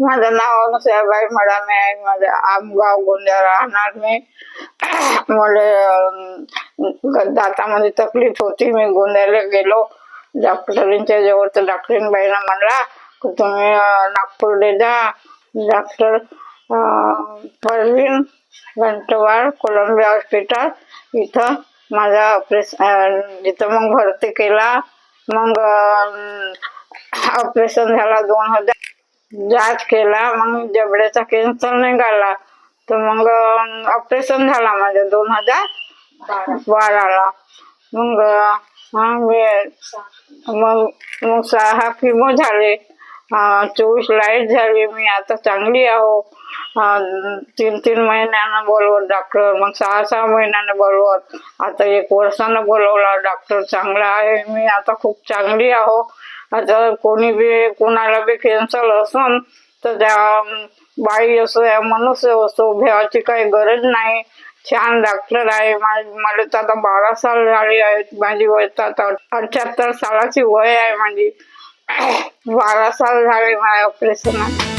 माझं नाव अनुसयाबाई मडामे आहे. माझं आमगाव गोंदिया राहणार मी. मला दातामध्ये तकलीफ होती. मी गोंदियाला गेलो डॉक्टरांच्या जवळ, तर डॉक्टरीनबाईंना म्हणला की तुम्ही नागपूरला जा. डॉक्टर परवीन घंटवाळ कोलंबिया हॉस्पिटल इथं माझा ऑपरेशन, तिथं मग भरती केला. मग ऑपरेशन झाला 2000, जांच केला. मग जबड्याचा कॅन्सर निघाला. तर मग ऑपरेशन झाला माझ्या 2012ला. मग मग 6 किमो झाले, 24 लाईट झाली. मी आता चांगली आहो. 3 महिन्यानं बोलवत डॉक्टर, मग 6 महिन्यानं बोलवत, आता 1 वर्षानं बोलवला डॉक्टर. चांगला आहे मी आता, खूप चांगली आहो. आता कोणाला बी कॅन्सर असून तर त्या बाई असो या मनुष्य असो भेवाची काही गरज नाही. छान डॉक्टर आहे. मला तर आता 12 साल झाली आहेत. माझी वय तर आता 78 सालाची वय आहे माझी. 12 साल झाले माझ्या ऑपरेशनात.